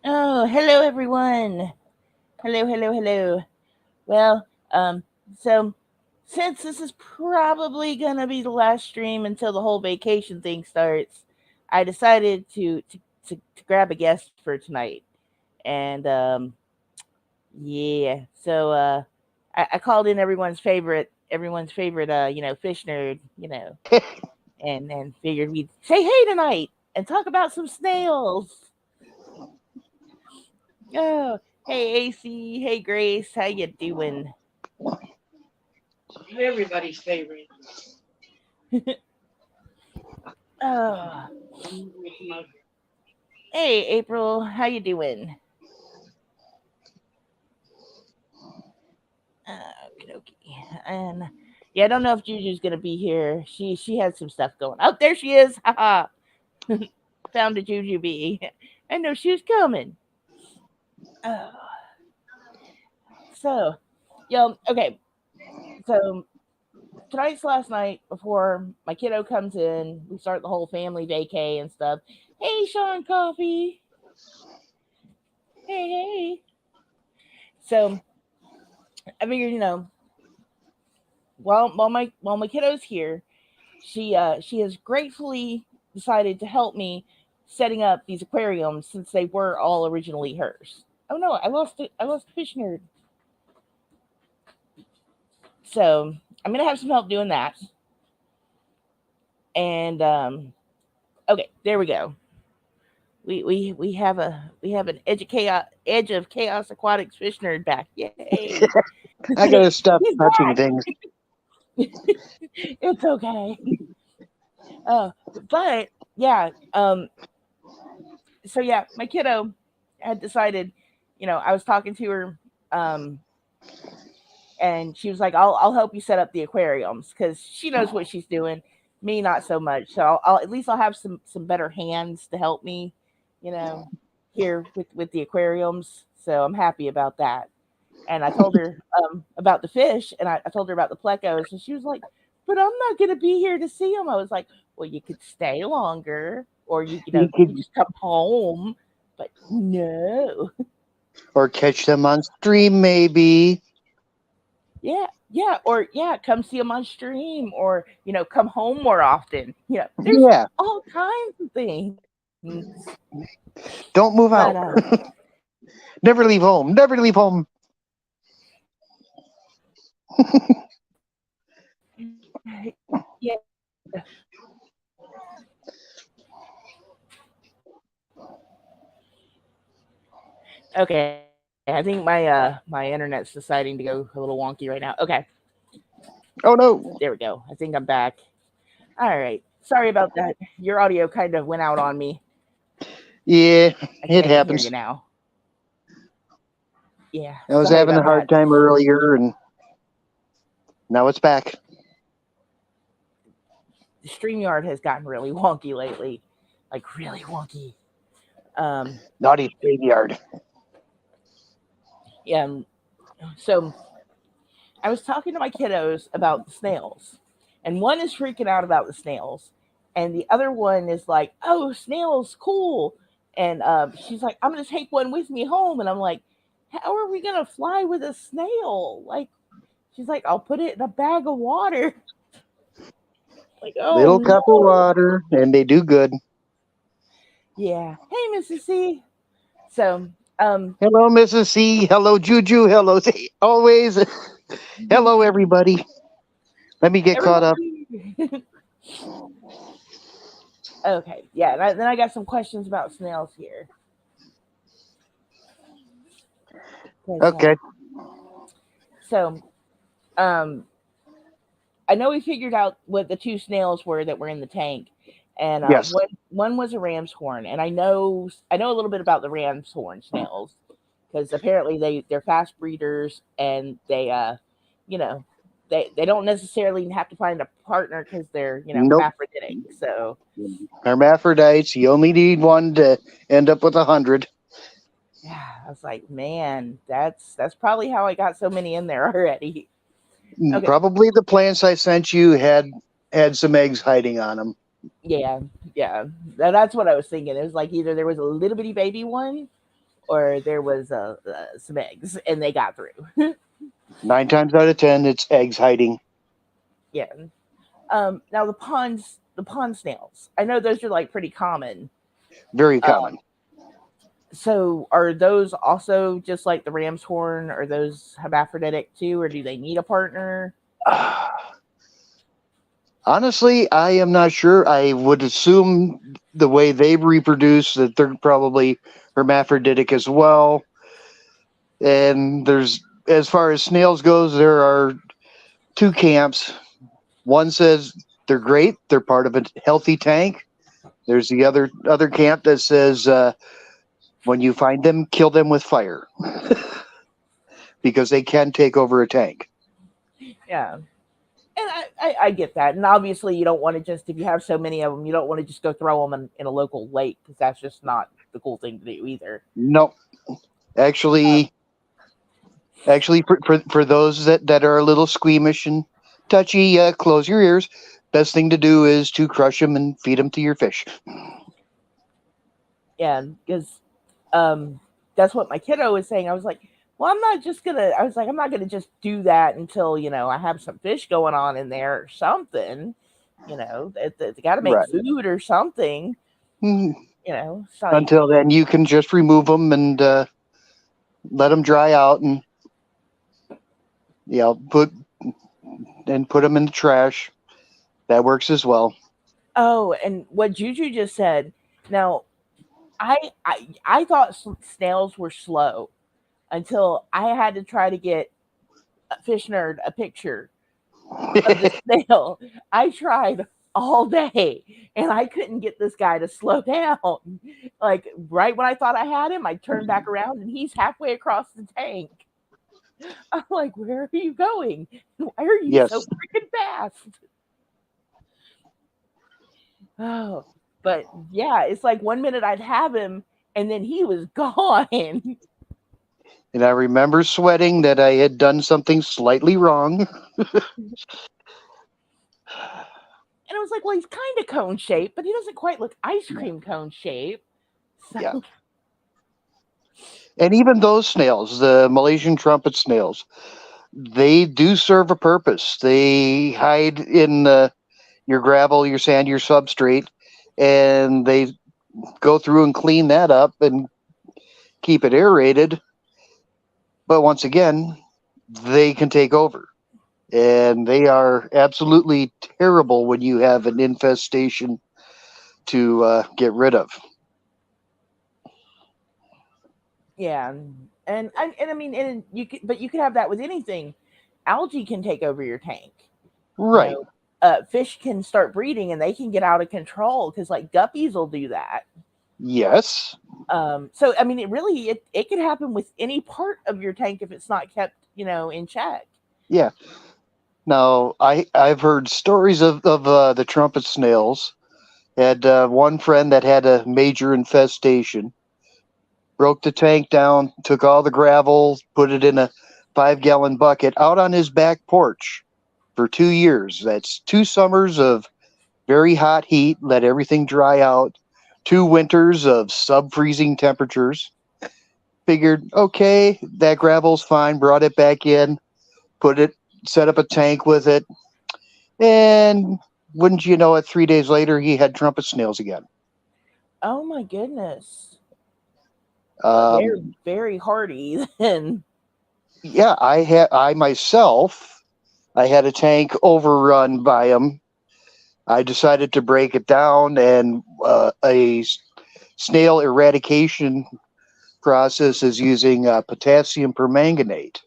Oh, hello everyone. Hello, hello, hello. Well, so since this is probably gonna be the last stream until the whole vacation thing starts, I decided to grab a guest for tonight. And yeah, so I called in everyone's favorite fish nerd, and figured we'd say hey tonight and talk about some snails. Oh, hey AC, hey Grace, how you doing? Everybody's favorite. Oh, hey April, how you doing? Okie dokie. And yeah, I don't know if Juju's gonna be here. She had some stuff going. Oh, there she is. Haha. Found a Juju bee. I know she was coming. Oh, so, okay. So tonight's last night before my kiddo comes in. We start the whole family vacay and stuff. Hey, Sean Coffee. Hey, hey. So I figured, while my kiddo's here, she has gratefully decided to help me setting up these aquariums since they were all originally hers. Oh no, I lost it. I lost the fish nerd. So I'm gonna have some help doing that. And okay, there we go. We have an Edge of Chaos Aquatics fish nerd back. Yay! I gotta stop He's touching back. things. It's okay. But yeah, so yeah, my kiddo had decided, I was talking to her, um, and she was like, "I'll help you set up the aquariums because she knows what she's doing. Me, not so much. So I'll at least I'll have some better hands to help me, you know, here with the aquariums. So I'm happy about that. And I told her about the fish, and I told her about the plecos, and she was like, "But I'm not gonna be here to see them." I was like, "Well, you could stay longer, or You you could could just come home." But no, or catch them on stream, maybe. yeah, or yeah, come see them on stream, or come home more often. There's Yeah, all kinds of things. don't move But out. Never leave home. Never leave home. yeah, okay. I think my internet's deciding to go a little wonky right now. Okay, Oh no. there we go. I think I'm back. All right. Sorry about that. Your audio kind of went out on me. Yeah, I think it I can hear you happens. now. Yeah. I was Sorry having a about hard that. time earlier, and now it's back. StreamYard has gotten really wonky lately. Like really wonky. Naughty graveyard. Yeah. So I was talking to my kiddos about the snails, and one is freaking out about the snails, and the other one is like, "Oh, snails, cool!" And she's like, "I'm gonna take one with me home," and I'm like, "How are we gonna fly with a snail?" Like, she's like, "I'll put it in a bag of water." Like, oh Little cup of no, water, and they do good. yeah. Hey, Mrs. C. So, um, Hello, Mrs. C. Hello, Juju. Hello, always. Hello, everybody. Let me get caught up. everybody. Okay, yeah. Then I got some questions about snails here. 'Cause, Okay. so, um, I know we figured out what the two snails were that were in the tank, and Yes. one was a ram's horn, and I know a little bit about the ram's horn snails because apparently they're fast breeders and you know, they don't necessarily have to find a partner because they're Nope. hermaphroditic. So Hermaphrodites. You only need one to end up with 100. yeah, I was like, man, that's probably how I got so many in there already. Okay, Probably the plants I sent you had some eggs hiding on them. yeah, yeah, that's what I was thinking. It was like either there was a little bitty baby one or there was some eggs and they got through. 9 times out of 10, it's eggs hiding. Yeah. Now the pond snails. I know those are like pretty common. Very Um, common. so are those also just like the ram's horn? Are those hermaphroditic too, or do they need a partner? Honestly, I am not sure. I would assume the way they reproduce that they're probably hermaphroditic as well. And as far as snails goes, there are two camps. One says they're great, they're part of a healthy tank. There's the other camp that says when you find them, kill them with fire because they can take over a tank. Yeah. And I get that. And obviously, you don't want to just, if you have so many of them, you don't want to just go throw them in a local lake because that's just not the cool thing to do either. No, actually, for those that are a little squeamish and touchy, close your ears. Best thing to do is to crush them and feed them to your fish. Yeah. Because that's what my kiddo was saying. I was like, well, I'm not gonna just do that until, I have some fish going on in there or something. They got to make Right. food or something. Mm, It's like, Until then, you can just remove them and let them dry out, and put them in the trash. That works as well. oh, and what Juju just said. Now, I thought snails were slow until I had to try to get Fish Nerd a picture of the snail. I tried all day and I couldn't get this guy to slow down. Like right when I thought I had him, I turned back around and he's halfway across the tank. I'm like, where are you going? Why are you so Yes. freaking fast? Oh, but yeah, it's like 1 minute I'd have him and then he was gone. And And I remember sweating that I had done something slightly wrong. I was like, well, he's kind of cone shaped, but he doesn't quite look ice cream cone shape. Yeah. So And even those snails, the Malaysian trumpet snails, they do serve a purpose. They hide in your gravel, your sand, your substrate, and they go through and clean that up and keep it aerated. But once again, they can take over. And they are absolutely terrible when you have an infestation to get rid of. yeah, and I mean, and you could have that with anything. Algae can take over your tank. You Right. know, fish can start breeding and they can get out of control because like guppies will do that. Yes. So I mean, it could happen with any part of your tank if it's not kept, in check. Yeah. Now, I've heard stories of the trumpet snails. Had one friend that had a major infestation, broke the tank down, took all the gravel, put it in a 5-gallon bucket out on his back porch for 2 years. That's 2 summers of very hot heat, let everything dry out, 2 winters of sub-freezing temperatures. Figured, okay, that gravel's fine, brought it back in, set up a tank with it, and wouldn't you know it, 3 days later, he had trumpet snails again. Oh my goodness, they're Um, very hardy. Then yeah, I myself, I had a tank overrun by them. I decided to break it down, and snail eradication process is using potassium permanganate,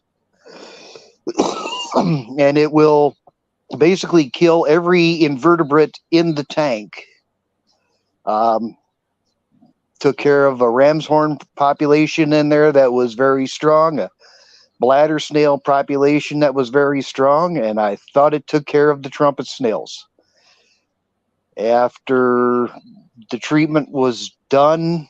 and it will basically kill every invertebrate in the tank. Um, Took care of a ram's horn population in there that was very strong, a bladder snail population that was very strong, and I thought it took care of the trumpet snails. After the treatment was done,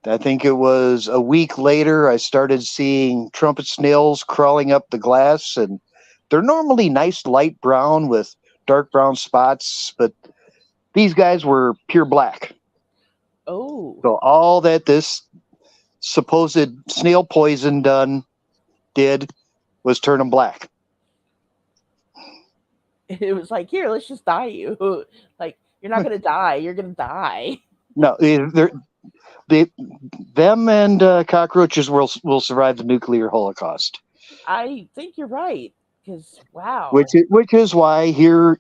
I think it was a week later, I started seeing trumpet snails crawling up the glass, and they're normally nice light brown with dark brown spots, but these guys were pure black. oh, So all that this supposed snail poison did was turn them black. It was like, here, let's just dye you. Like, you're not gonna die. You're gonna die. No, them and cockroaches will survive the nuclear holocaust. I think you're right. Because wow. Which is why here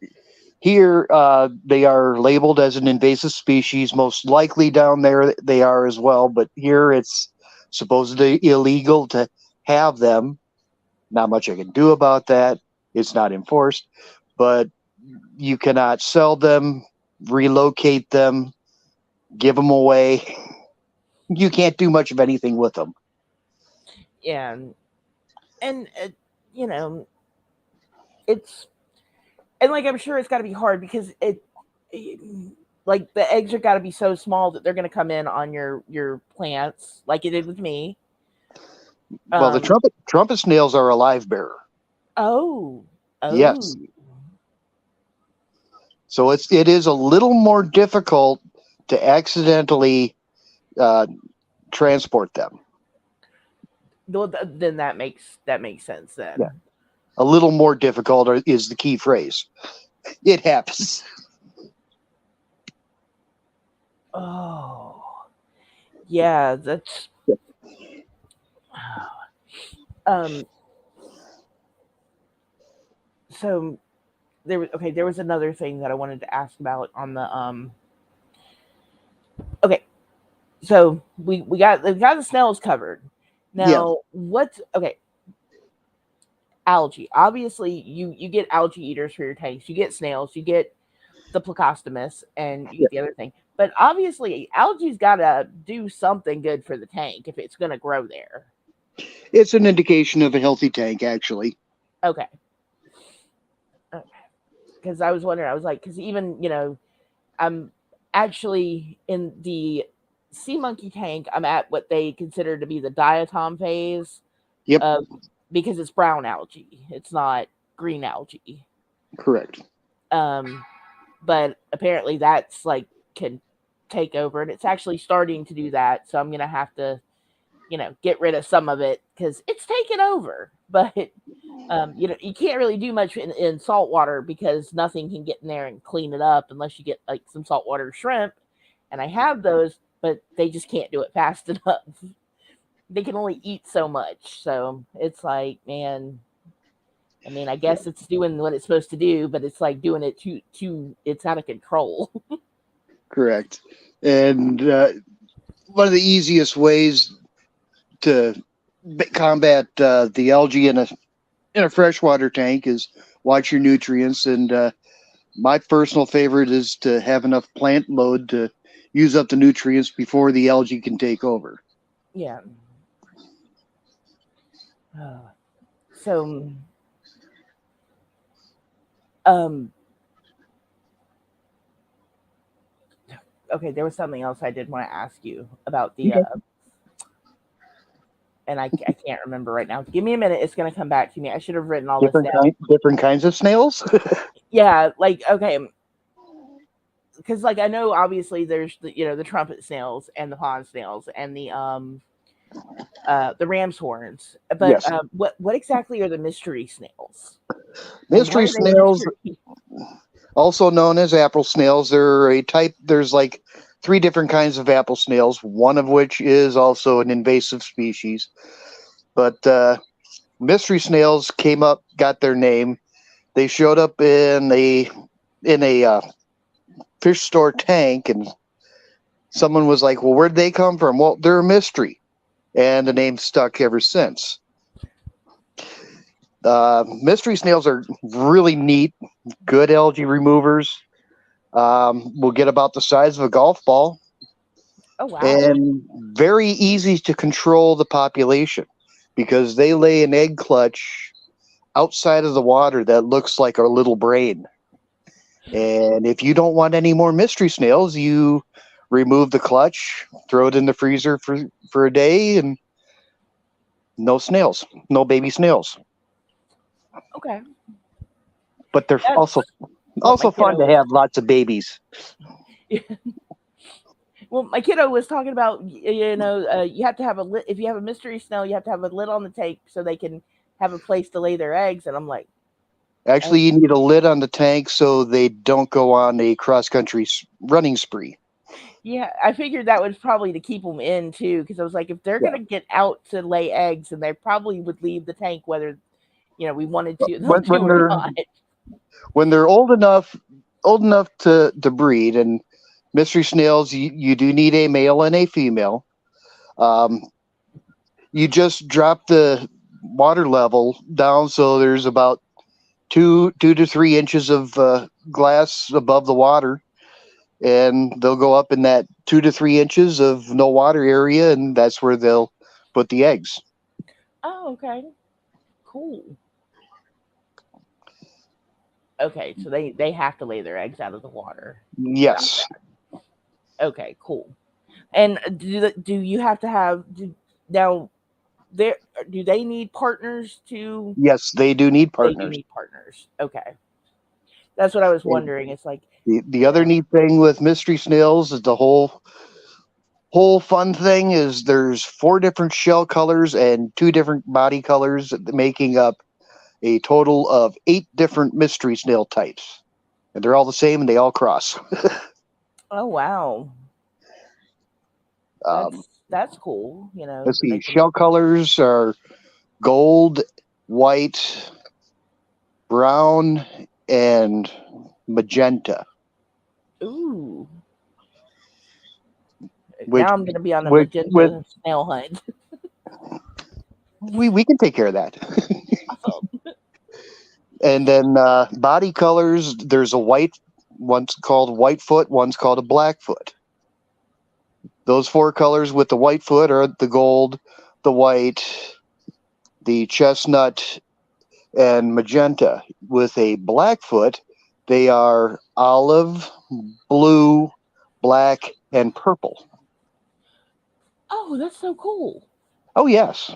they are labeled as an invasive species. Most likely down there they are as well, but here it's supposedly illegal to have them. Not much I can do about that. It's not enforced, but you cannot sell them, relocate them, give them away. You can't do much of anything with them. Yeah, and you know, it's and like I'm sure it's got to be hard because like the eggs are got to be so small that they're going to come in on your plants like it did with me. Well, the trumpet snails are a live bearer. Oh, Yes. So it is a little more difficult to accidentally transport them. Then that makes sense. Then yeah. A little more difficult is the key phrase. It happens. Oh, yeah, that's so there was another thing that I wanted to ask about on the okay, so we got the snails covered. Now what's okay, algae. Obviously you get algae eaters for your tanks. You get snails, you get the plecostomus, and you get the other thing. But obviously algae's gotta do something good for the tank if it's gonna grow there. It's an indication of a healthy tank, actually. Okay. Because I was wondering, I was like, because even, I'm actually in the sea monkey tank, I'm at what they consider to be the diatom phase. Yep. Because it's brown algae. It's not green algae. Correct. But apparently that's like can take over, and it's actually starting to do that. So I'm going to have to, get rid of some of it because it's taken over. But you can't really do much in salt water because nothing can get in there and clean it up unless you get like some saltwater shrimp. And I have those, but they just can't do it fast enough. They can only eat so much. So it's like, man, I mean, I guess it's doing what it's supposed to do, but it's like doing it too it's out of control. Correct. And one of the easiest ways to combat the algae in a freshwater tank is watch your nutrients. And my personal favorite is to have enough plant load to use up the nutrients before the algae can take over. Yeah. So, okay, there was something else I did want to ask you about the and I can't remember right now. Give me a minute. It's going to come back to me. I should have written all this down. Different kinds of snails? Yeah, like, okay. Because, like, I know, obviously, there's, the trumpet snails and the pond snails and the ram's horns. But yes. What exactly are the mystery snails? Mystery snails, also known as apple snails, they're a type, there's like 3 different kinds of apple snails, one of which is also an invasive species. But mystery snails got their name. They showed up in a fish store tank, and someone was like, well, where'd they come from? Well, they're a mystery. And the name stuck ever since. Mystery snails are really neat, good algae removers. Will get about the size of a golf ball. Oh, wow. And very easy to control the population because they lay an egg clutch outside of the water that looks like a little brain. And if you don't want any more mystery snails, you remove the clutch, throw it in the freezer for a day, and no snails, no baby snails. Okay. But they're also fun to have lots of babies. Well, my kiddo was talking about, you have to have a lid. If you have a mystery snail, you have to have a lid on the tank so they can have a place to lay their eggs. And I'm like, Actually, you need a lid on the tank so they don't go on a cross-country running spree. yeah, I figured that was probably to keep them in too, because I was like, if they're Yeah. gonna get out to lay eggs, and they probably would leave the tank whether we wanted to them When, to when or they're not. when they're old enough to breed, and mystery snails, you do need a male and a female. Um, you just drop the water level down so there's about 2 to 3 inches of glass above the water, and they'll go up in that 2 to 3 inches of no water area, and that's where they'll put the eggs. Oh, okay, cool. Okay, so they have to lay their eggs out of the water. Yes, Okay, cool. And do you have to have now? There, do they need partners to? yes, they do need They do partners. need partners. Okay, that's what I was And wondering. It's like, the you other know, neat thing with mystery snails is the whole fun thing is there's 4 different shell colors and 2 different body colors, making up a total of 8 different mystery snail types, and they're all the same and they all cross. oh wow, um, that's cool. let's That they see, can. shell colors are gold, white, brown, and magenta. Ooh, Which now I'm gonna be on a with magenta snail hunt. we can take care of that. Awesome. And then body colors, there's a white, one's called whitefoot, one's called a blackfoot. Those 4 colors with the whitefoot are the gold, the white, the chestnut, and magenta. With a blackfoot, they are olive, blue, black, and purple. Oh, that's so cool. Oh yes.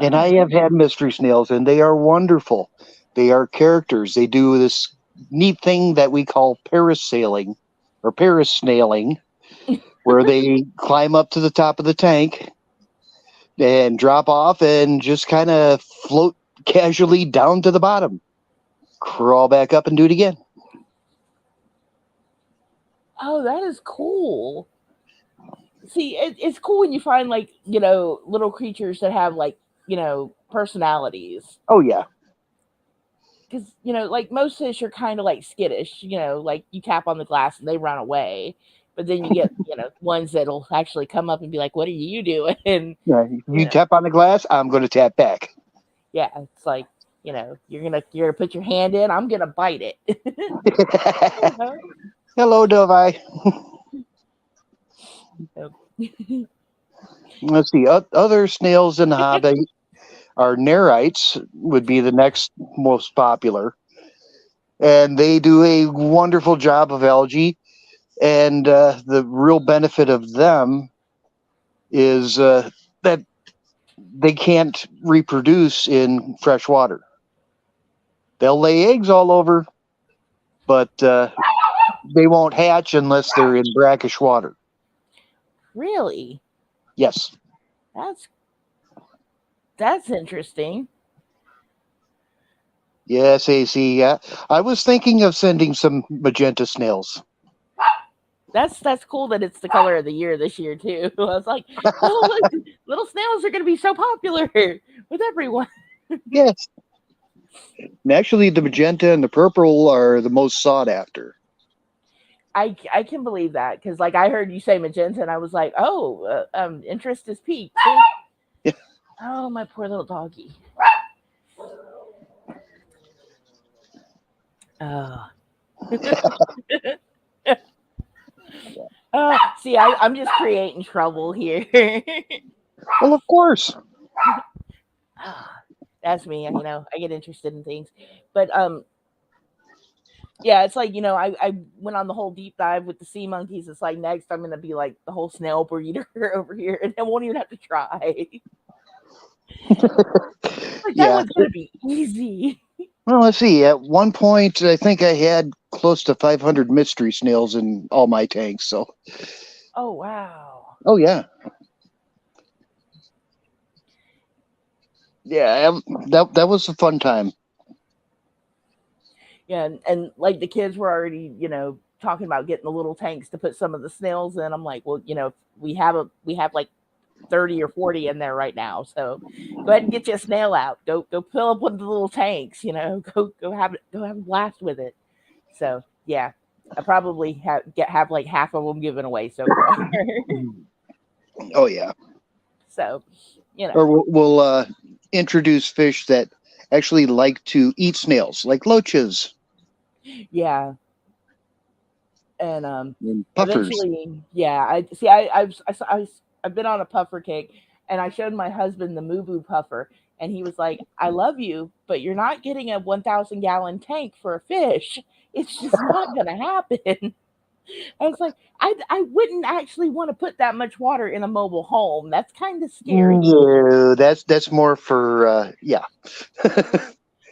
And Oh I have man. had mystery snails, and they are wonderful. They are characters. They do this neat thing that we call parasailing or parasnailing, where they climb up to the top of the tank and drop off and just kind of float casually down to the bottom, crawl back up, and do it again. Oh, that is cool. See, it's cool when you find like little creatures that have like personalities. Oh yeah, Because like most fish are kind of like skittish. Like you tap on the glass and they run away. But then you get ones that'll actually come up and be like, "What are you doing?" And yeah. you You know, tap on the glass, I'm going to tap back. yeah, it's like you're gonna put your hand in. I'm gonna bite it. you know. Hello, Dovi. So, Let's see. Other snails in the hobby are nerites, would be the next most popular, and they do a wonderful job of algae. And the real benefit of them is that they can't reproduce in fresh water. They'll lay eggs all over, but they won't hatch unless they're in brackish water. really, Yes. that's that's interesting. Yes, AC. Yeah. I was thinking of sending some magenta snails. That's cool that it's the color of the year this year too. I was like, oh, look, little snails are going to be so popular with everyone. Yes. And actually, the magenta and the purple are the most sought after. I can believe that because like I heard you say magenta and I was like, oh, interest is peaked. Yeah. Oh, my poor little doggy. Oh. See, I'm just creating trouble here. Well, of course. That's me. I get interested in things, but yeah, it's like I went on the whole deep dive with the sea monkeys. It's like next I'm gonna be like the whole snail breeder over here, and I won't even have to try. Like that Yeah. one's gonna be easy. Well, let's see. At one point, I think I had close to 500 mystery snails in all my tanks. So, Oh wow. oh yeah, yeah, that was a fun time. Yeah, and like the kids were already, talking about getting the little tanks to put some of the snails in. I'm like, well, we have like 30 or 40 in there right now. So go ahead and get you a snail out. Go fill up one of the little tanks, go have a blast with it. So yeah, I probably have like half of them given away so far. Oh yeah, So, you know, or we'll introduce fish that actually like to eat snails, like loaches yeah. And and puffers. eventually, yeah, I see. I've been on a puffer kick, and I showed my husband the Mubu puffer, and he was like, "I love you, but you're not getting a 1,000-gallon tank for a fish. It's just not gonna happen." I was like, I wouldn't actually want to put that much water in a mobile home. That's kind of scary. No, that's more for yeah.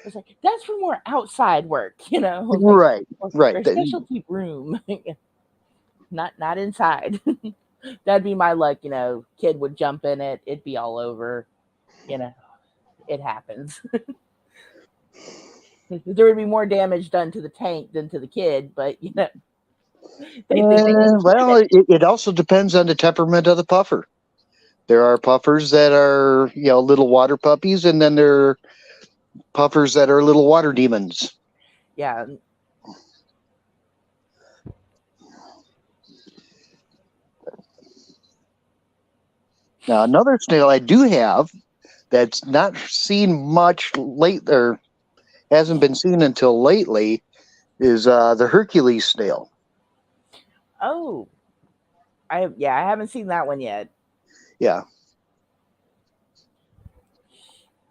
It's like that's for more outside work, like Right, or right. a specialty room, not inside. That'd be my luck, kid would jump in it, it'd be all over, you know, it happens. There would be more damage done to the tank than to the kid, but they think they can keep Well, it. it also depends on the temperament of the puffer. There are puffers that are, little water puppies, and then there are puffers that are little water demons. Yeah. Now, another snail I do have that's not seen much late or hasn't been seen until lately is the Hercules snail. Oh, I haven't seen that one yet. Yeah.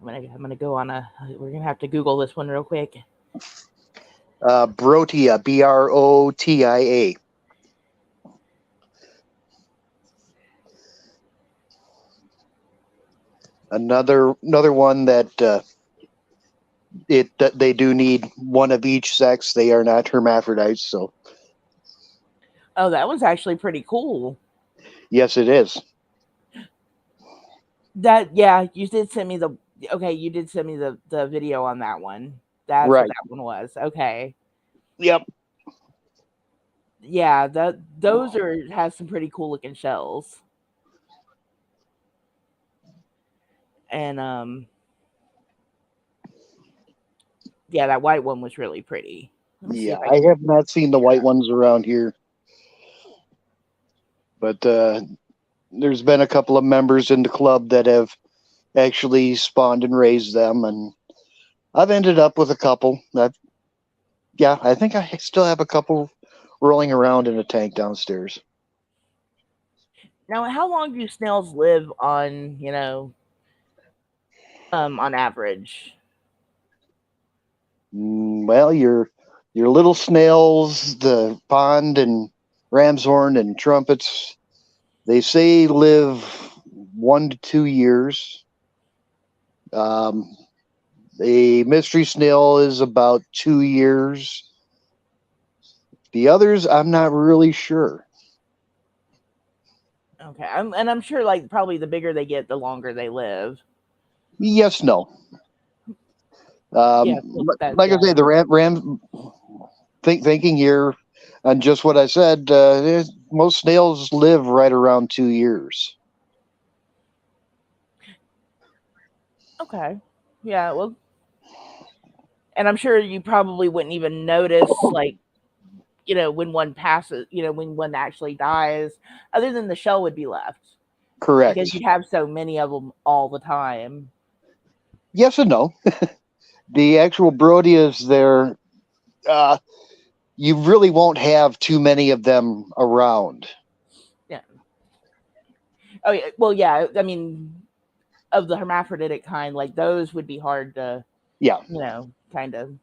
I'm gonna go on a. We're gonna have to Google this one real quick. Brotia, Brotia. Another one that that they do need one of each sex. They are not hermaphrodites, so Oh, that one's actually pretty cool. yes, it is. That yeah, you did send me the okay. You did send me the video on that one. That's what Right. that one was. Okay. Yep. Yeah, those are has some pretty cool looking shells. And yeah, that white one was really pretty. Let me see Yeah, if I I can. have not seen the white ones around here, but there's been a couple of members in the club that have actually spawned and raised them, and I've ended up with a couple. Yeah, I think I still have a couple rolling around in a tank downstairs. Now, how long do snails live on, on average? Well, your little snails, the pond and ramshorn and trumpets, they say live 1 to 2 years. Um, a mystery snail is about 2 years. The others, I'm not really sure. Okay, and I'm sure like probably the bigger they get, the longer they live. Yes, no. Yeah, that Like I yeah. say, the ram thinking here on just what I said, most snails live right around 2 years. Okay. Yeah, well, and I'm sure you probably wouldn't even notice like, when one passes, when one actually dies, other than the shell would be left because Correct. you'd have so many of them all the time. Yes and no. The actual Brodias there, uh, you really won't have too many of them around. Yeah. Oh yeah. Well, yeah. I mean, of the hermaphroditic kind, like those would be hard to, Yeah. kind of.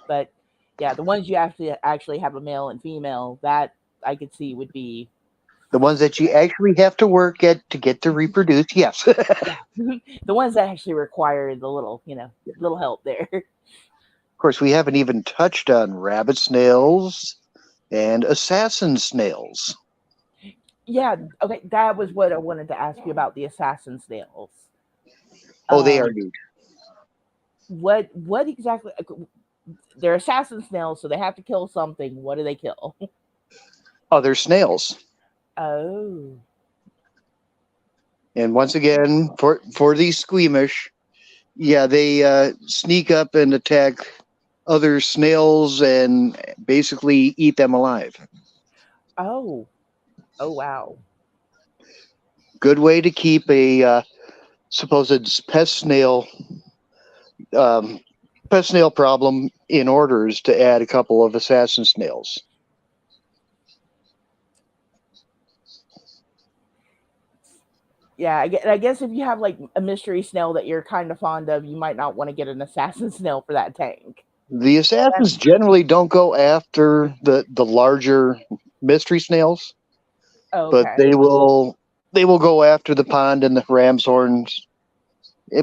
But yeah, the ones you have to actually have a male and female, that I could see would be The ones that you actually have to work at to get to reproduce, yes. yeah, the ones that actually require the little, little help there. course, we haven't even touched on rabbit snails and assassin snails. Yeah, okay, that was what I wanted to ask you about the assassin snails. Oh, they are Um, neat. what exactly? They're assassin snails, so they have to kill something. What do they kill? Other snails. Oh, And once again, for these squeamish, yeah, they sneak up and attack other snails and basically eat them alive. oh, oh, wow. Good way to keep a supposed um, pest snail problem in order is to add a couple of assassin snails. Yeah, I guess if you have like a mystery snail that you're kind of fond of, you might not want to get an assassin snail for that tank. The That, assassins generally don't go after the larger mystery snails, but okay. they will go after the pond and the ram's horns.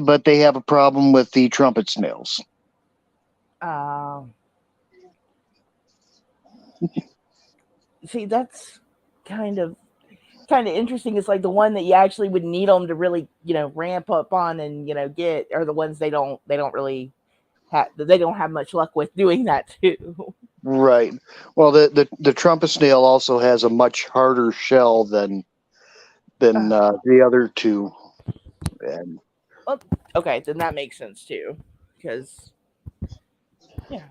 But they have a problem with the trumpet snails. Um, See, that's kind of kind of interesting. It's like the one that you actually would need them to really, ramp up on and get are the ones they don't really they don't have much luck with doing that too. Right. Well, the trumpet snail also has a much harder shell than Uh, the other two. And well, okay, then that makes sense too, because yeah,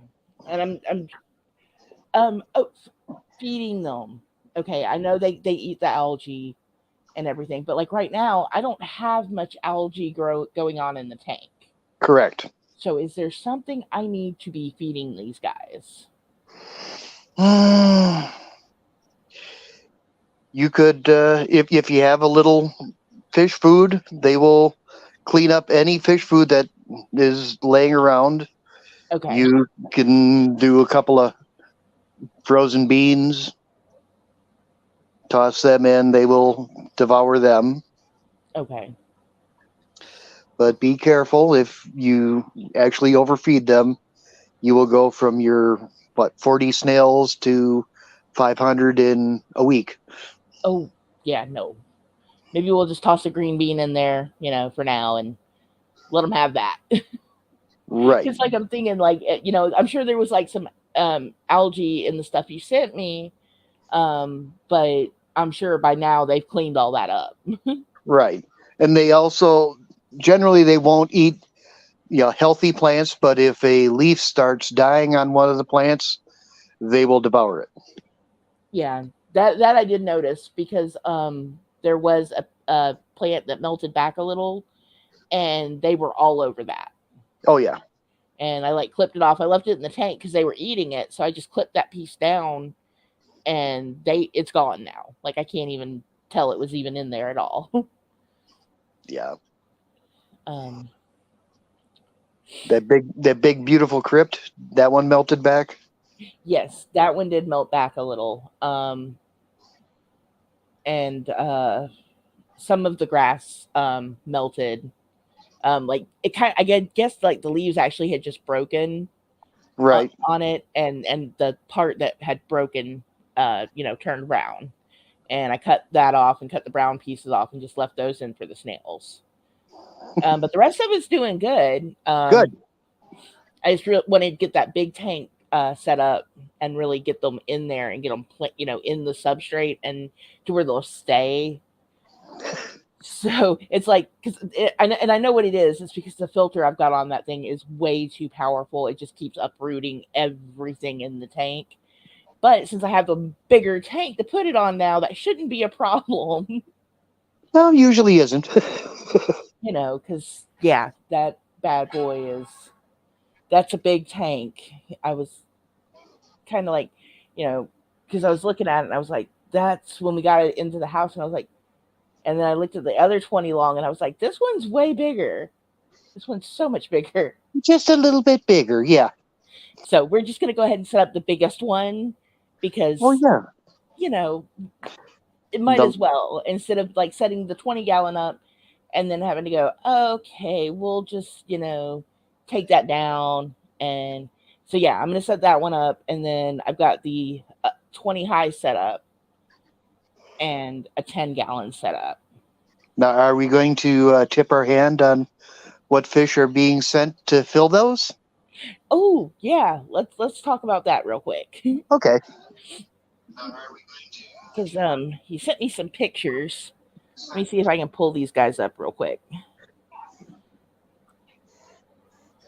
and oh, feeding them. Okay, I know they eat the algae and everything, but like right now, I don't have much algae grow going on in the tank. correct. So is there something I need to be feeding these guys? You could, if you have a little fish food, they will clean up any fish food that is laying around. Okay. You can do a couple of frozen beans, toss them in. They will devour them. Okay. But be careful if you actually overfeed them. You will go from your 40 snails to 500 in a week. Oh, yeah, no. Maybe we'll just toss a green bean in there, for now and let them have that. Right. Cuz like I'm thinking like I'm sure there was like some algae in the stuff you sent me. But I'm sure by now they've cleaned all that up. Right. And they also generally they won't eat healthy plants, but if a leaf starts dying on one of the plants, they will devour it. Yeah. That I did notice because there was a plant that melted back a little and they were all over that. Oh yeah. And I like clipped it off. I left it in the tank because they were eating it, so I just clipped that piece down, and it's gone now. Like I can't even tell it was even in there at all. Yeah. um, That big beautiful crypt, that one melted back. yes, that one did melt back a little, and some of the grass melted. Like it kind, I guess, like the leaves actually had just broken Right. on it, and the part that had broken, turned brown. And I cut that off and cut the brown pieces off and just left those in for the snails. But the rest of it's doing good. Good. I just really want to get that big tank set up and really get them in there and get them, in the substrate and to where they'll stay. So it's like, and I know what it is. It's because the filter I've got on that thing is way too powerful. It just keeps uprooting everything in the tank. But since I have a bigger tank to put it on now, that shouldn't be a problem. No, usually isn't. Because yeah, that bad boy that's a big tank. I was kind of like, because I was looking at it and I was like, that's when we got it into the house, and I was like, and then I looked at the other 20 long and I was like, this one's way bigger. This one's so much bigger. Just a little bit bigger, yeah. So we're just gonna go ahead and set up the biggest one Oh because yeah. you know it might The as well instead of like setting the 20-gallon up and then having to go, okay, we'll just, take that down and So yeah, I'm gonna set that one up, and then I've got the 20 high set up and a 10-gallon set up. Now, are we going to tip our hand on what fish are being sent to fill those? Oh yeah, let's talk about that real quick. Okay. Because he sent me some pictures. Let me see if I can pull these guys up real quick.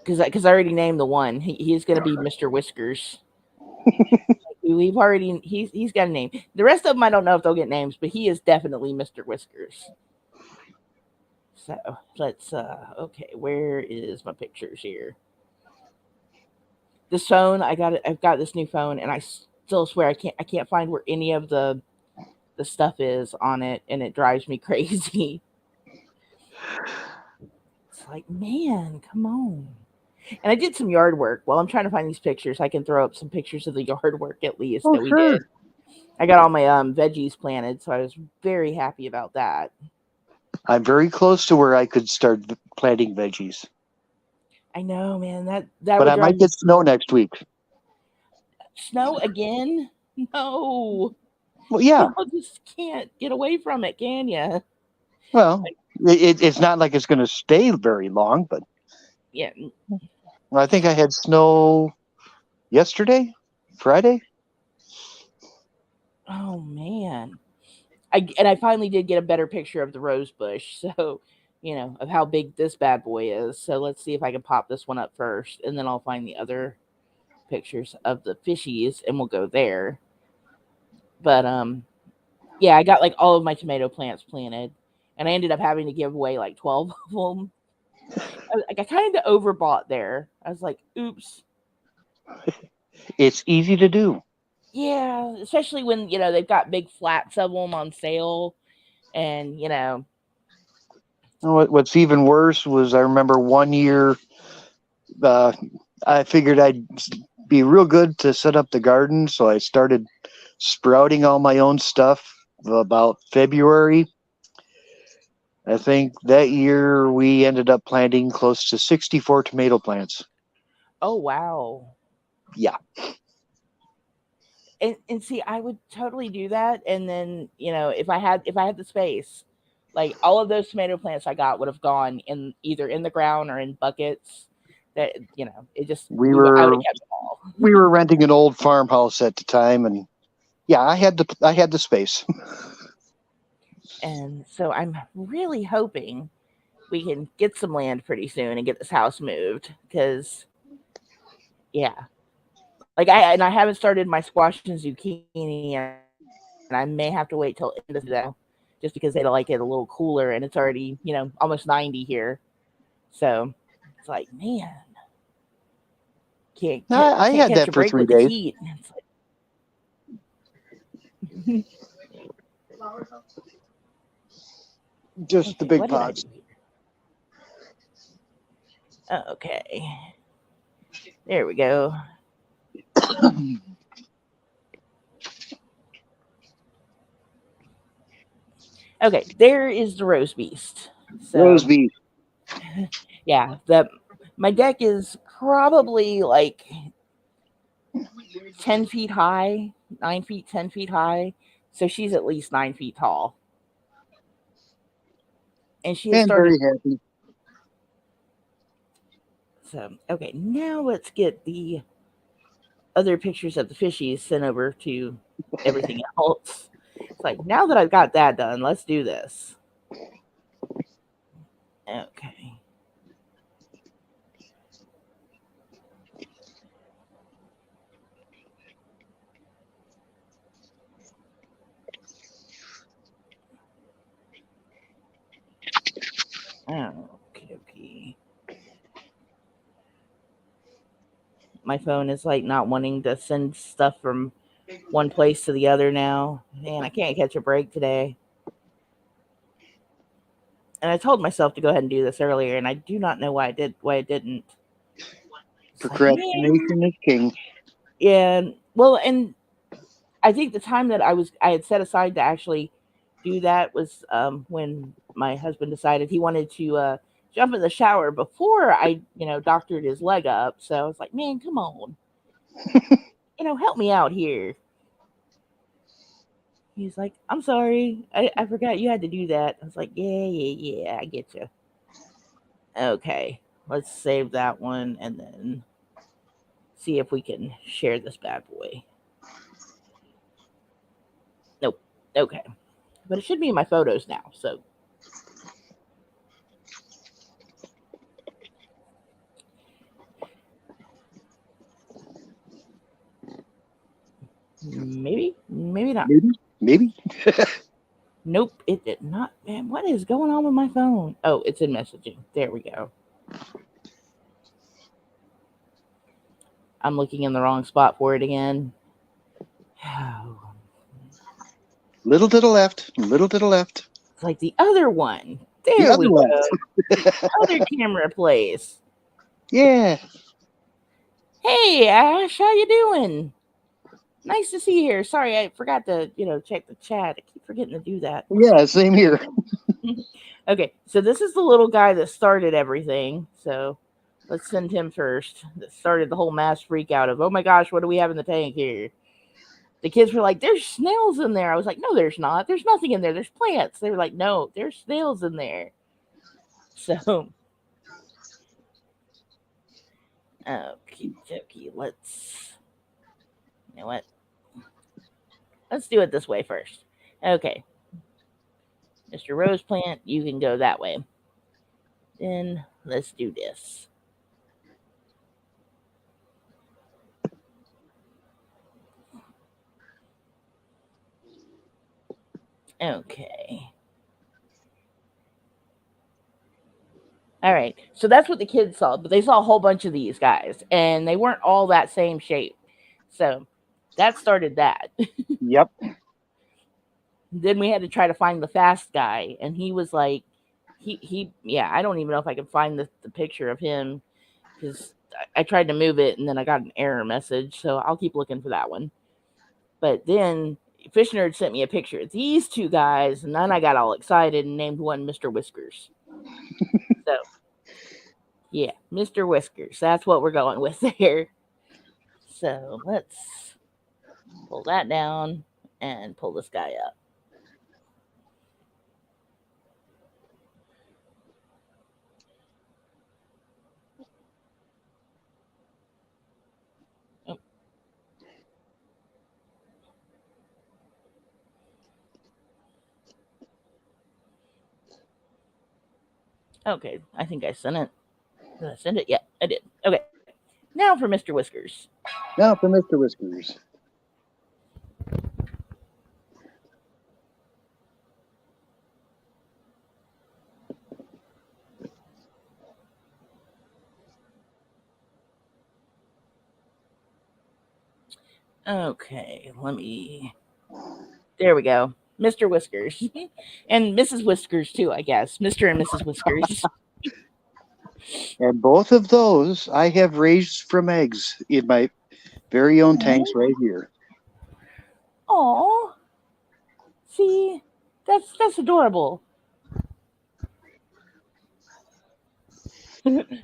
Because I already named the one. He's going to be Mr. Whiskers. We've already he's got a name. The rest of them I don't know if they'll get names, but he is definitely Mr. Whiskers. So let's okay, where is my pictures here? This phone, I've got this new phone, and I still swear I can't find where any of the stuff is on it, and it drives me crazy. It's like, man, come on. And I did some yard work. While I'm trying to find these pictures, I can throw up some pictures of the yard work at least Oh, that we sure. did. I got all my veggies planted, so I was very happy about that. I'm very close to where I could start planting veggies, I know, man. That but would I drive might me. get snow next week. Snow again? No, Well, yeah. y'all just can't get away from it, can you? Well, it's not like it's going to stay very long, but Yeah. I think I had snow yesterday, Friday. Oh man. I finally did get a better picture of the rose bush, so of how big this bad boy is. So let's see if I can pop this one up first, and then I'll find the other pictures of the fishies, and we'll go there. But yeah, I got like all of my tomato plants planted, and I ended up having to give away like 12 of them. I kind of overbought there. I was like, oops. It's easy to do. Yeah, especially when they've got big flats of them on sale, and What's even worse was I remember one year uh, I figured I'd be real good to set up the garden, so I started sprouting all my own stuff about February. I think that year we ended up planting close to 64 tomato plants. oh wow. Yeah. And see, I would totally do that, and then if I had the space, like all of those tomato plants I got would have gone in either in the ground or in buckets. That it just We I would have were kept them all. we were renting an old farmhouse at the time, and yeah, I had the space. And so I'm really hoping we can get some land pretty soon and get this house moved, because yeah, like I haven't started my squash and zucchini, and I may have to wait till end of season just because they like it a little cooler, and it's already almost 90 here. So it's like, man, I can't had catch that a for break three with the days. heat. It's like, Just the okay, big what did I do pots. here? Okay, there we go. Okay, there is the rose beast. Rose So beef. yeah, the my deck is probably like 10 feet high, 9 feet, 10 feet high. So she's at least 9 feet tall, and she has And started. very happy. So okay, now let's get the other pictures of the fishies sent over to everything else. It's like, now that I've got that done, let's do this. Okay. Okay, okay. My phone is like not wanting to send stuff from one place to the other now. Man, I can't catch a break today. And I told myself to go ahead and do this earlier, and I do not know why I didn't. It's like, man, Procrastination is king. yeah. Well, and I think the time that I had set aside to actually do that was when my husband decided he wanted to jump in the shower before I doctored his leg up. So I was like, man, come on. Help me out here. He's like, I'm sorry. I forgot you had to do that. I was like, yeah, I get you. Okay, let's save that one and then see if we can share this bad boy. Nope. Okay. But it should be in my photos now, so. Maybe not. Maybe. Nope, it did not. Man, what is going on with my phone? Oh, it's in messaging. There we go. I'm looking in the wrong spot for it again. Little to the left. Little to the left. It's like the other one. The There other we go. left. The other camera place. Yeah. Hey Ash, how you doing? Nice to see you here. Sorry, I forgot to, check the chat. I keep forgetting to do that. Yeah, same here. Okay, so this is the little guy that started everything. So let's send him first. That started the whole mass freak out of, oh my gosh, what do we have in the tank here? The kids were like, there's snails in there. I was like, no, there's not. There's nothing in there. There's plants. They were like, no, there's snails in there. So, okay, let's, you know what? Let's do it this way first. Okay. Mr. Rose Plant, you can go that way. Then let's do this. Okay. All right. So that's what the kids saw, but they saw a whole bunch of these guys, and they weren't all that same shape. So that started that. Yep. Then we had to try to find the fast guy, and he was like, yeah, I don't even know if I can find the picture of him because I tried to move it and then I got an error message. So I'll keep looking for that one. But then Fish Nerd sent me a picture of these two guys, and then I got all excited and named one Mr. Whiskers. So, yeah, Mr. Whiskers. That's what we're going with there. So let's pull that down and pull this guy up. Oh. Okay, I think I sent it. Did I send it? Yeah, I did. Okay, now for Mr. Whiskers. Now for Mr. Whiskers. Okay, let me. There we go. Mr. Whiskers. And Mrs. Whiskers, too, I guess. Mr. and Mrs. Whiskers. And both of those I have raised from eggs in my very own tanks right here. Aw. See, that's adorable.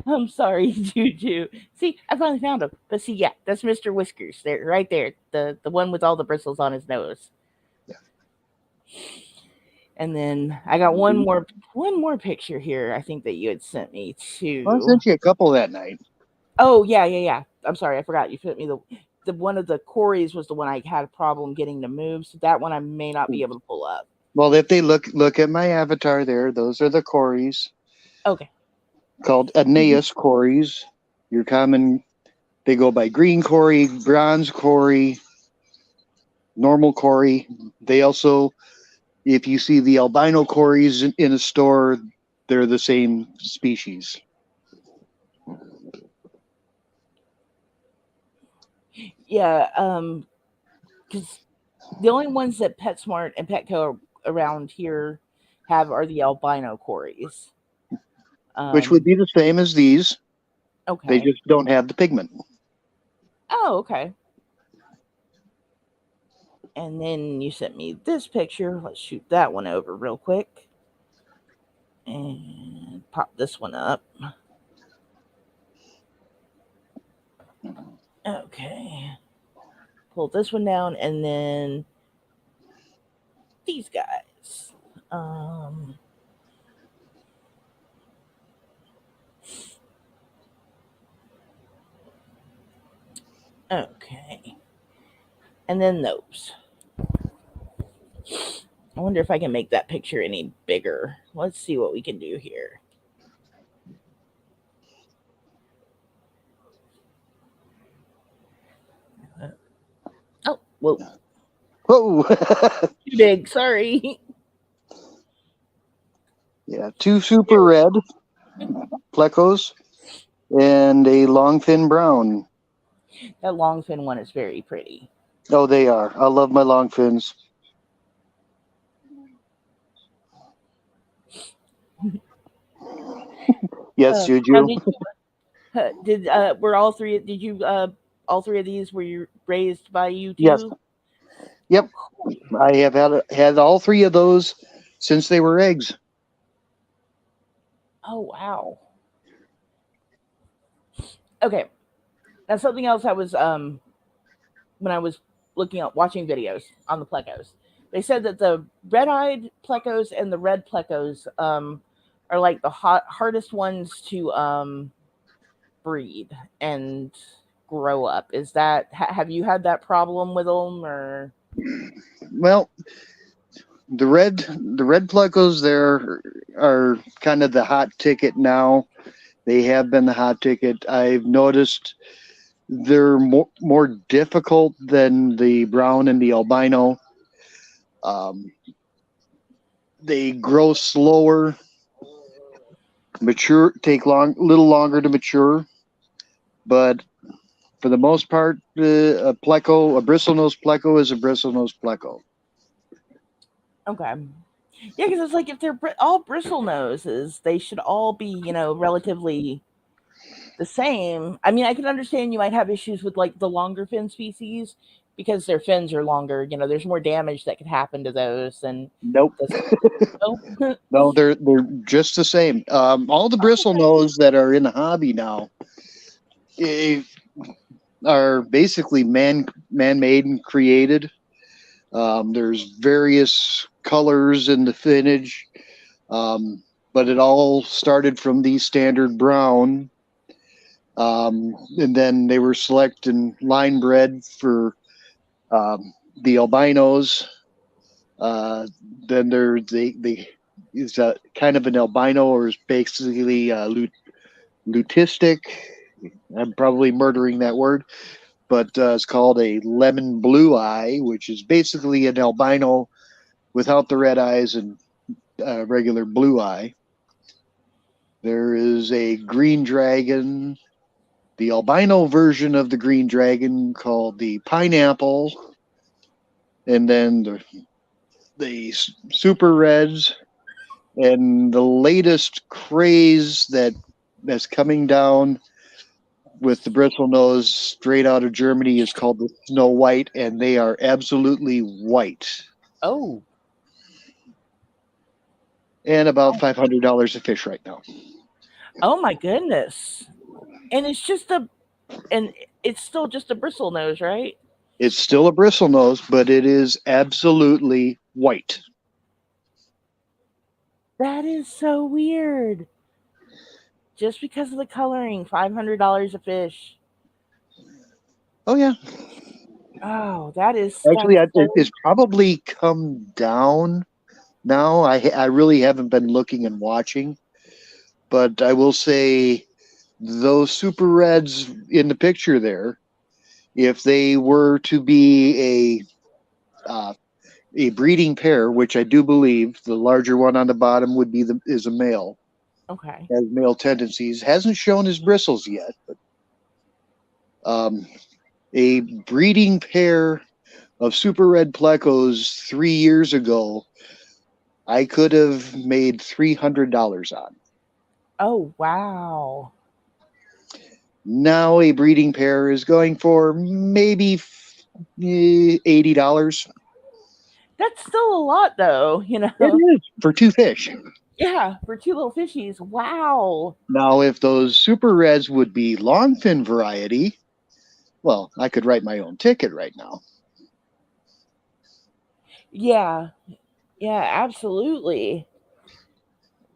I'm sorry, Juju. See, I finally found him. But see, yeah, that's Mr. Whiskers. There, right there. The one with all the bristles on his nose. Yeah. And then I got one more picture here. I think that you had sent me Well, I too. sent you a couple that night. Oh yeah. I'm sorry, I forgot. You sent me the one of the Corys was the one I had a problem getting to move. So that one I may not be able to pull up. Well, if they look at my avatar there, those are the Corys. Okay. Called Aeneas Corys. Your common, they go by green Cory, bronze Cory, normal Cory. They also, if you see the albino Corys in a store, they're the same species. Yeah, because the only ones that PetSmart and Petco around here have are the albino Corys. Which would be the same as these. Okay. They just don't have the pigment. Oh, okay. And then you sent me this picture. Let's shoot that one over real quick. And pop this one up. Okay. Pull this one down, and then these guys. Okay. And then those. I wonder if I can make that picture any bigger. Let's see what we can do here. Oh, whoa. Whoa. Too big. Sorry. Yeah, two super red plecos and a longfin brown. That longfin one is very pretty. Oh, they are. I love my longfins. Yes, Now Juju. were all three? Did you all three of these were you raised by you Yes. too? Yep. I have had all three of those since they were eggs. Oh wow. Okay. Now something else I was when I was looking at watching videos on the plecos. They said that the red-eyed plecos and the red plecos are like the hardest ones to breed and grow up. Is that have you had that problem with them or? Well, the red plecos there are kind of the hot ticket now. They have been the hot ticket. I've noticed they're more difficult than the brown and the albino. Um, they grow slower, take little longer to mature, but for the most part, a bristlenose pleco is a bristlenose pleco. Okay. Yeah, because it's like if they're all bristle noses, they should all be, relatively the same. I mean, I can understand you might have issues with like the longer fin species because their fins are longer. There's more damage that could happen to those than Nope. the. No, they're just the same. All the bristlenose that are in the hobby now eh, are basically man-made and created. There's various colors in the finnage, but it all started from the standard brown, and then they were select and line bred for the albinos. Then they is kind of an albino, or is basically lutistic. I'm probably murdering that word, but it's called a lemon blue eye, which is basically an albino without the red eyes and regular blue eye. There is a green dragon, the albino version of the green dragon called the pineapple, and then the super reds, and the latest craze that's coming down with the bristle nose straight out of Germany is called the Snow White, and they are absolutely white. Oh. And about $500 a fish right now. Oh my goodness. And it's still just a bristle nose, right? It's still a bristle nose, but it is absolutely white. That is so weird. Just because of the coloring, $500 a fish. Oh yeah. Oh, that is Actually, so. it's probably come down now. I really haven't been looking and watching, but I will say those super reds in the picture there, if they were to be a breeding pair, which I do believe the larger one on the bottom would be is a male, Okay. has male tendencies, hasn't shown his bristles yet, but a breeding pair of super red plecos 3 years ago, I could have made $300 on. Oh, wow. Now a breeding pair is going for maybe $80. That's still a lot, though, It is for two fish. Yeah, for two little fishies. Wow. Now, if those super reds would be longfin variety, Well, I could write my own ticket right now. Yeah, yeah, absolutely.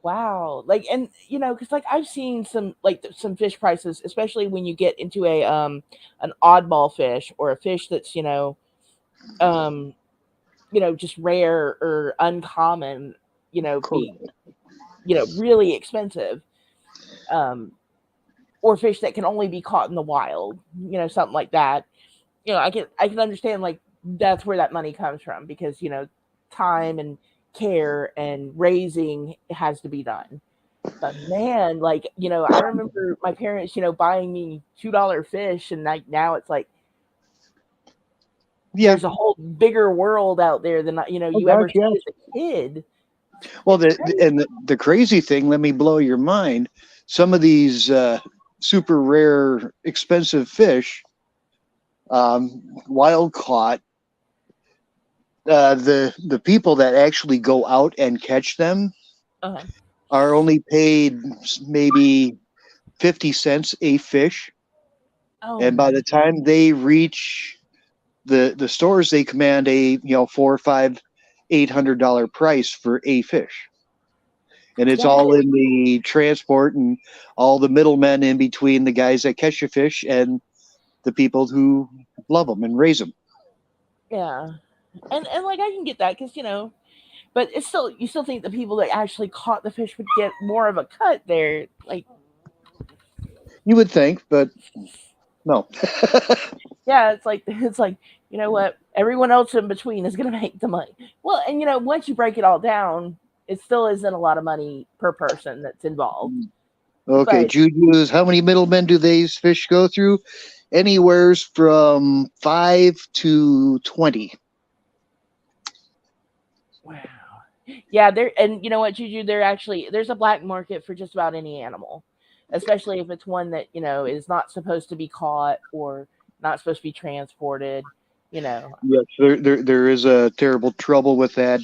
Wow. Like, and because like I've seen some like some fish prices, especially when you get into a an oddball fish or a fish that's um just rare or uncommon, be Correct. really expensive. Um, or fish that can only be caught in the wild, something like that. I can understand like that's where that money comes from because time and care and raising has to be done. But man, like I remember my parents, buying me $2 fish, and like now it's like Yeah. there's a whole bigger world out there than Oh you gosh, ever yes. see as a kid. Well, It's crazy. the crazy thing, let me blow your mind. Some of these super rare, expensive fish, wild caught, the people that actually go out and catch them Uh-huh. are only paid maybe 50 cents a fish, Oh and by my, the time they reach the stores, they command a four, five, $800 price for a fish, and it's yeah, all in the transport and all the middlemen in between the guys that catch the fish and the people who love them and raise them. yeah, and like I can get that because but it's still you still think the people that actually caught the fish would get more of a cut there, like. You would think, but no. Yeah, it's like what, everyone else in between is going to make the money. Well, and once you break it all down, it still isn't a lot of money per person that's involved. Okay, But Juju's. How many middlemen do these fish go through? Anywheres from 5 to 20. wow, yeah, there, and you know what, Juju, there's a black market for just about any animal, especially if it's one that is not supposed to be caught or not supposed to be transported. You know, Yes, there is a terrible trouble with that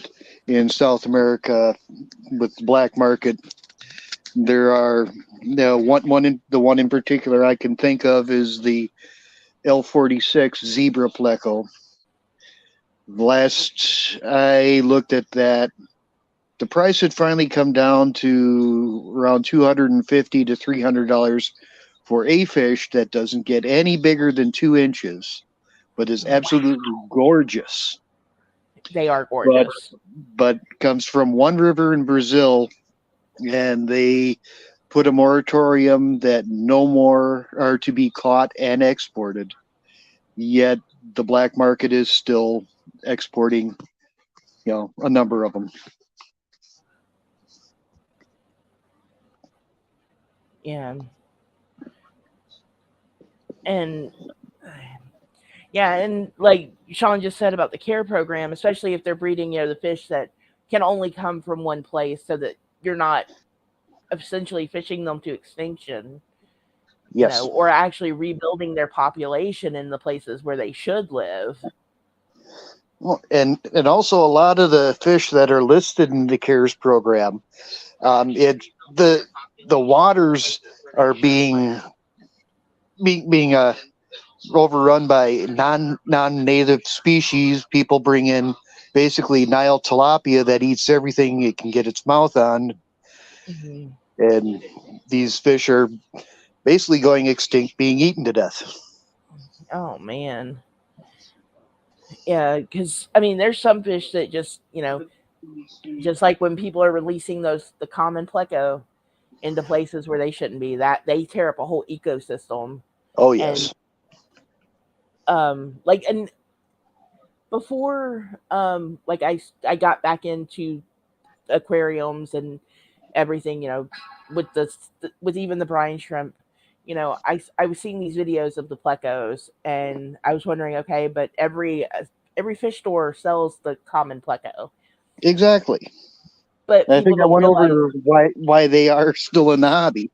in South America with the black market. There are the one in particular I can think of is the L46 zebra pleco. Last I looked at that, the price had finally come down to around $250 to $300 for a fish that doesn't get any bigger than 2 inches, but is wow, absolutely gorgeous. they are But gorgeous. comes from one river in Brazil, and they put a moratorium that no more are to be caught and exported. Yet the black market is still exporting, a number of them. Yeah, and yeah, and like Sean just said about the care program, especially if they're breeding, the fish that can only come from one place, so that you're not essentially fishing them to extinction, Yes. or actually rebuilding their population in the places where they should live. Well, and also a lot of the fish that are listed in the CARES program, it the the waters are being overrun by non native species. People bring in basically Nile tilapia that eats everything it can get its mouth on, Hmm. and these fish are basically going extinct, being eaten to death. Oh man, yeah, because I mean, there's some fish that just like when people are releasing the common pleco into places where they shouldn't be, that they tear up a whole ecosystem. Oh And yes, like, and before like I got back into aquariums and everything, with with even the brine shrimp, I was seeing these videos of the plecos, and I was wondering, okay, but every fish store sells the common pleco, exactly. but And I people think I don't went realize. over why they are still in the hobby.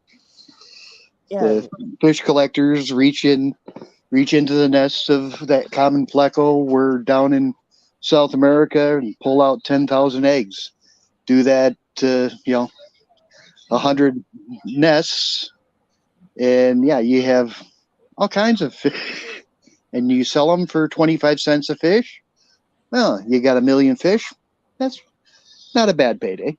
Yeah. The fish collectors reach into the nests of that common pleco. We're down in South America and pull out 10,000 eggs. Do that to 100 nests, and yeah, you have all kinds of fish. and you sell them for 25 cents a fish, well, you got a million fish. That's not a bad payday.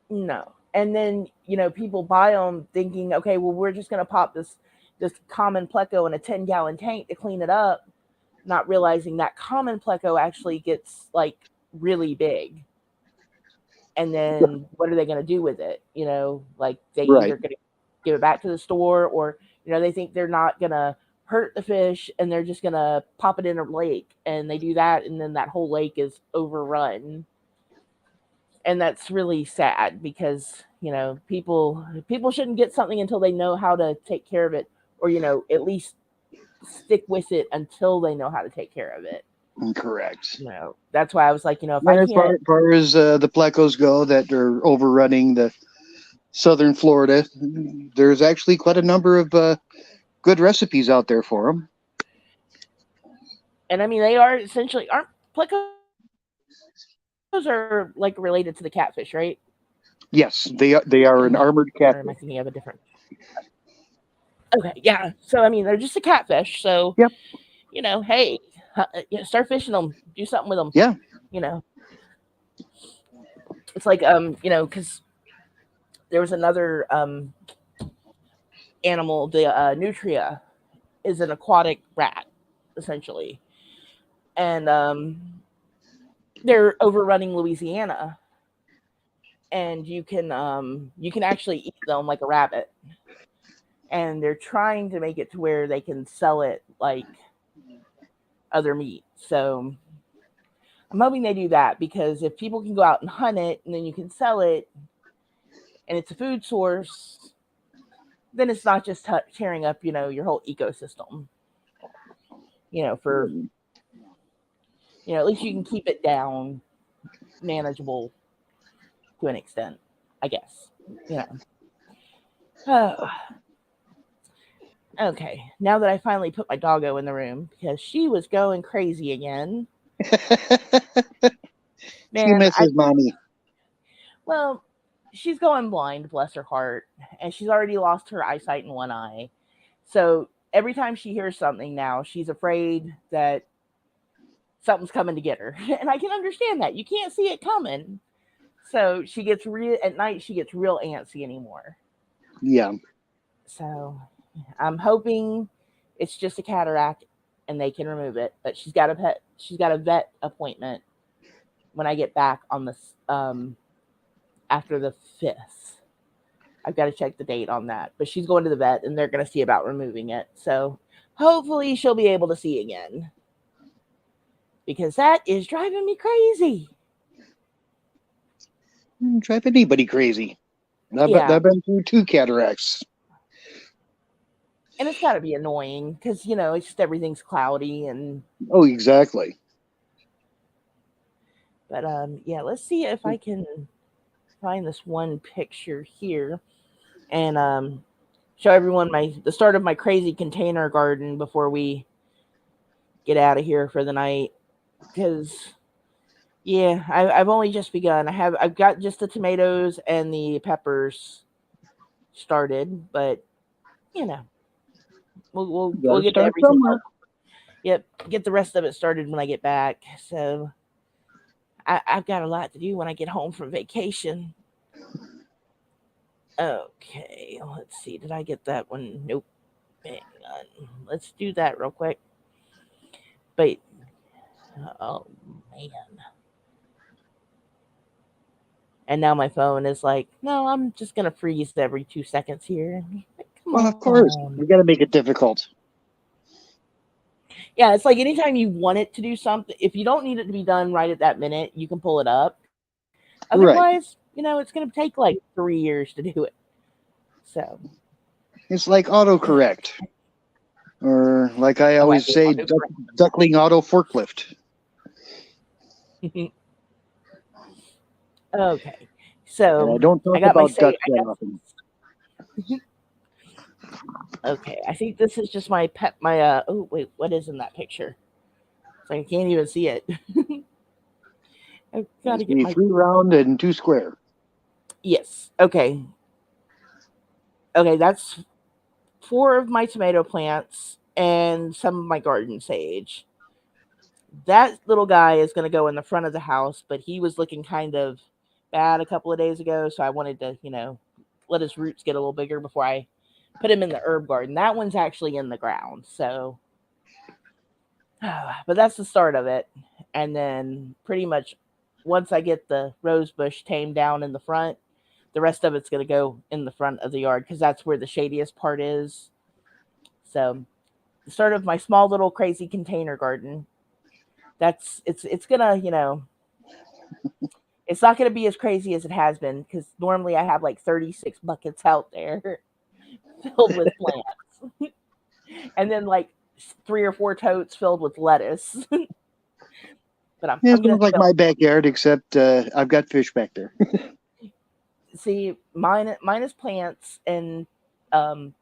No. And then, people buy them thinking, okay, well, we're just going to pop this common pleco in a 10-gallon tank to clean it up, not realizing that common pleco actually gets like really big. And then what are they going to do with it? Like they Right. either going to give it back to the store, or they think they're not going to hurt the fish and they're just going to pop it in a lake, and they do that, and then that whole lake is overrun. And that's really sad because people shouldn't get something until they know how to take care of it, or at least stick with it until they know how to take care of it. Correct. That's why I was like, if I And as can't. far as the plecos go that are overrunning the southern Florida, there's actually quite a number of good recipes out there for them. And I mean, they are essentially, aren't plecos are like related to the catfish, right? Yes, they are an armored Or am I catfish. thinking of a different? Okay, yeah. So I mean, they're just a catfish. So Yep. Hey, start fishing them. Do something with them. Yeah. It's like because there was another animal. The nutria is an aquatic rat, essentially, and they're overrunning Louisiana, and you can actually eat them like a rabbit, and they're trying to make it to where they can sell it like other meat. So I'm hoping they do that, because if people can go out and hunt it and then you can sell it and it's a food source, then it's not just tearing up, your whole ecosystem. For at least you can keep it down, manageable to an extent, I guess. Oh. Okay, now that I finally put my doggo in the room because she was going crazy again. She Man, misses mommy. well, she's going blind, bless her heart, and she's already lost her eyesight in one eye. So every time she hears something now, she's afraid that something's coming to get her. And I can understand that. You can't see it coming. So she gets at night, she gets real antsy anymore. Yeah. So I'm hoping it's just a cataract and they can remove it. But she's got a vet appointment when I get back on this after the 5th. I've got to check the date on that. But she's going to the vet and they're going to see about removing it. So hopefully she'll be able to see again. Because that is driving me crazy. Drive anybody crazy. I've been through 2 cataracts. And it's got to be annoying because, it's just everything's cloudy and. Oh, exactly. But yeah, let's see if I can find this one picture here and show everyone the start of my crazy container garden before we get out of here for the night. Because yeah, I've only just begun. I've got just the tomatoes and the peppers started, but we'll get to everything else. Yep, get the rest of it started when I get back. So I've got a lot to do when I get home from vacation. Okay, let's see. Did I get that one? Nope. Hang on. Let's do that real quick. But oh man. And now my phone is like, no, I'm just gonna freeze every 2 seconds here. Come well, of course, we got to make it difficult. Yeah, it's like anytime you want it to do something, if you don't need it to be done right at that minute, you can pull it up. Otherwise, it's going to take like 3 years to do it. So it's like autocorrect, or like I always say, duckling auto forklift. Okay, so and I don't talk about ducks that often. Okay, I think this is just my pet. Oh wait, what is in that picture? So I can't even see it. I've got to get my 3 round and 2 square. Yes. Okay. Okay, that's 4 of my tomato plants and some of my garden sage. That little guy is going to go in the front of the house, but he was looking kind of bad a couple of days ago, so I wanted to, let his roots get a little bigger before I put him in the herb garden. That one's actually in the ground, so but that's the start of it. And then pretty much once I get the rose bush tamed down in the front, the rest of it's going to go in the front of the yard because that's where the shadiest part is. So the start of my small little crazy container garden. It's gonna, it's not gonna be as crazy as it has been because normally I have like 36 buckets out there filled with plants, and then like 3 or 4 totes filled with lettuce. But Yeah, I'm it gonna sounds like my backyard, except I've got fish back there. see mine is plants and um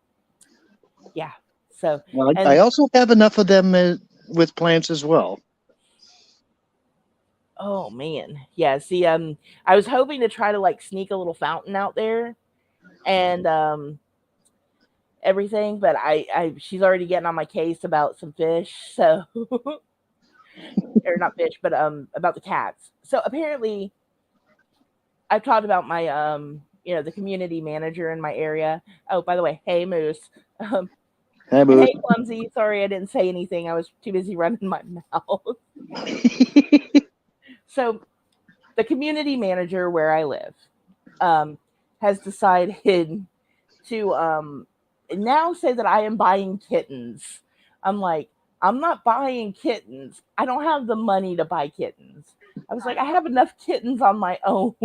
yeah. So Well, I and also have enough of them with plants as well. oh man, yeah. See, I was hoping to try to like sneak a little fountain out there and everything, but I she's already getting on my case about some fish, so or not fish, but about the cats. So apparently I've talked about my the community manager in my area. Oh, by the way, hey Moose. Um Hi, and Moose. hey Clumsy, sorry I didn't say anything. I was too busy running my mouth. So the community manager where I live um has decided to now say that I am buying kittens. I'm like, I'm not buying kittens. I don't have the money to buy kittens. I was like, I have enough kittens on my own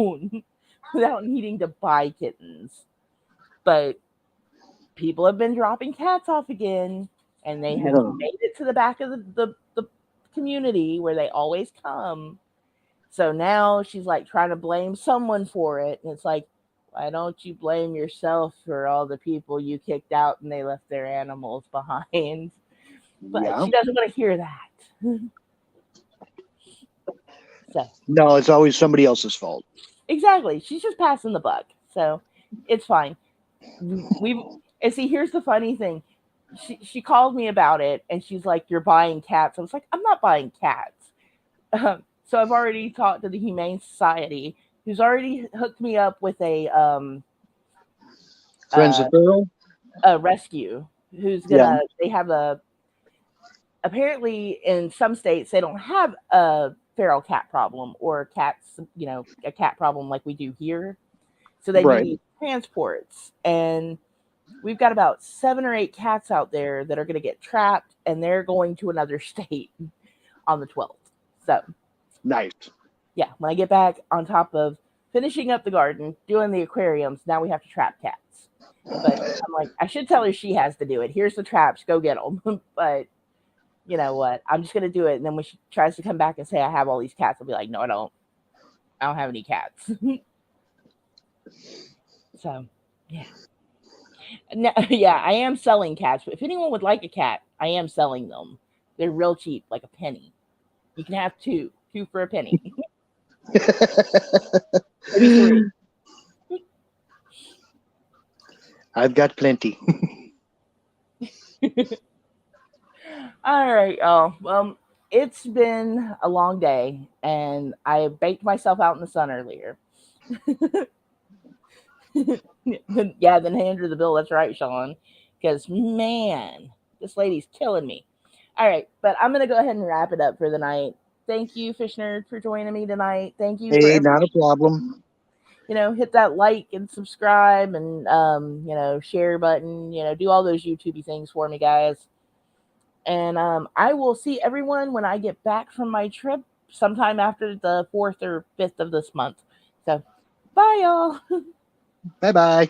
without needing to buy kittens. But people have been dropping cats off again, and they have Oh, made it to the back of the community where they always come. So now she's like trying to blame someone for it. And it's like, why don't you blame yourself for all the people you kicked out and they left their animals behind? But yeah. she doesn't want to hear that. So, No, it's always somebody else's fault. exactly. She's just passing the buck. So, it's fine. We and see, here's the funny thing. She called me about it and she's like, "You're buying cats." I was like, "I'm not buying cats." So I've already talked to the Humane Society, who's already hooked me up with Friends uh, of Earl? a rescue. Who's Yeah, gonna? They have a apparently in some states they don't have a feral cat problem or cats, a cat problem like we do here. So they do right. these transports, and we've got about 7 or 8 cats out there that are going to get trapped, and they're going to another state on the 12th. So Nice. yeah, when I get back on top of finishing up the garden, doing the aquariums, now we have to trap cats. But I'm like, I should tell her she has to do it. Here's the traps, go get them. But you know what? I'm just gonna do it, and then when she tries to come back and say I have all these cats, I'll be like, no, I don't. I don't have any cats. So yeah, no, yeah, I am selling cats. But if anyone would like a cat, I am selling them. They're real cheap, like a penny. You can have two for a penny, maybe three. I've got plenty. All right, y'all. Well, it's been a long day, and I baked myself out in the sun earlier. Yeah, then hand her the bill. That's right, Sean. Because man, this lady's killing me. All right, but I'm gonna go ahead and wrap it up for the night. Thank you, Fish Nerd, for joining me tonight. Thank you for Hey, everything. not a problem. Hit that like and subscribe and share button. Do all those YouTubey things for me, guys. And I will see everyone when I get back from my trip sometime after the 4th or 5th of this month. So, bye, y'all. Bye bye.